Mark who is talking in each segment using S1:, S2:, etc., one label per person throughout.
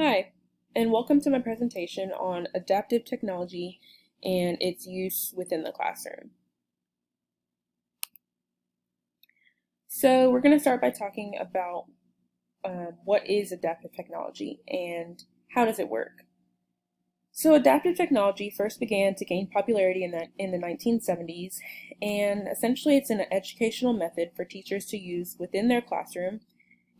S1: Hi, and welcome to my presentation on adaptive technology and its use within the classroom. So we're going to start by talking about what is adaptive technology and how does it work. So adaptive technology first began to gain popularity in the 1970s, and essentially it's an educational method for teachers to use within their classroom.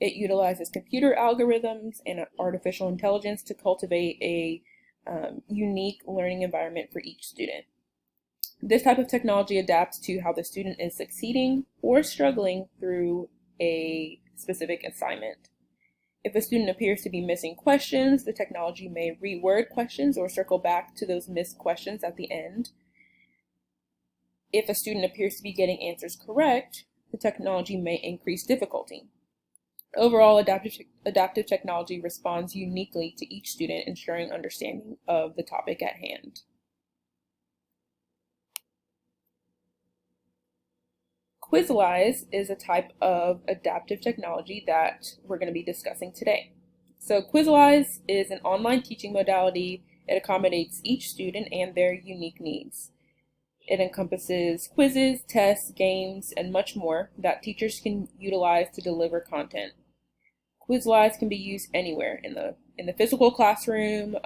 S1: It utilizes computer algorithms and artificial intelligence to cultivate a unique learning environment for each student. This type of technology adapts to how the student is succeeding or struggling through a specific assignment. If a student appears to be missing questions, the technology may reword questions or circle back to those missed questions at the end. If a student appears to be getting answers correct, the technology may increase difficulty. Overall, adaptive technology responds uniquely to each student, ensuring understanding of the topic at hand. Quizalize is a type of adaptive technology that we're going to be discussing today. So Quizalize is an online teaching modality. It accommodates each student and their unique needs. It encompasses quizzes, tests, games, and much more that teachers can utilize to deliver content. Quizalize can be used anywhere in the physical classroom,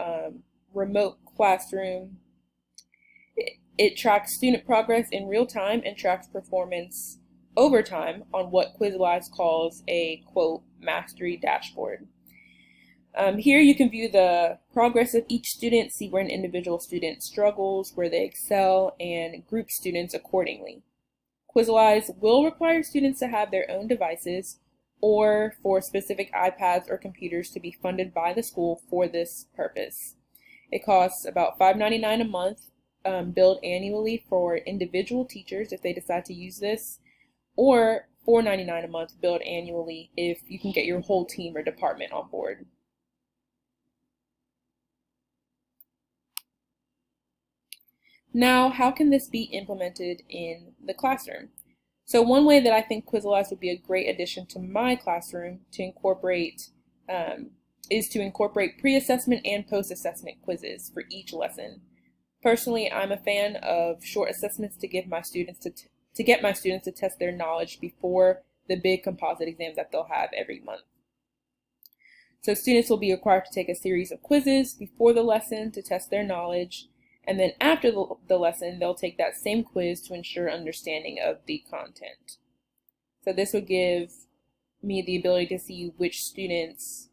S1: remote classroom. It tracks student progress in real time and tracks performance over time on what Quizalize calls a, quote, mastery dashboard. Here you can view the progress of each student, see where an individual student struggles, where they excel, and group students accordingly. Quizalize will require students to have their own devices or for specific iPads or computers to be funded by the school for this purpose. It costs about $5.99 a month, billed annually for individual teachers if they decide to use this, or $4.99 a month billed annually if you can get your whole team or department on board. Now, how can this be implemented in the classroom? So one way that I think Quizalize would be a great addition to my classroom to incorporate is to incorporate pre-assessment and post-assessment quizzes for each lesson. Personally, I'm a fan of short assessments to give my students to get my students to test their knowledge before the big composite exam that they'll have every month. So students will be required to take a series of quizzes before the lesson to test their knowledge, and then after the lesson, they'll take that same quiz to ensure understanding of the content. So this would give me the ability to see which students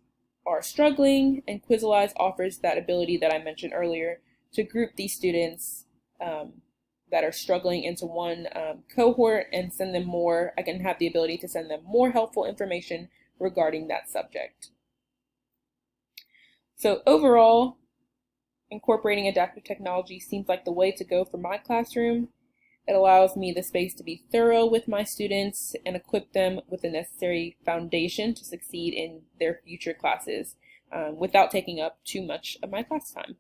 S1: are struggling, and Quizalize offers that ability that I mentioned earlier to group these students that are struggling into one cohort and send them more. I can have the ability to send them more helpful information regarding that subject. So overall, incorporating adaptive technology seems like the way to go for my classroom. It allows me the space to be thorough with my students and equip them with the necessary foundation to succeed in their future classes without taking up too much of my class time.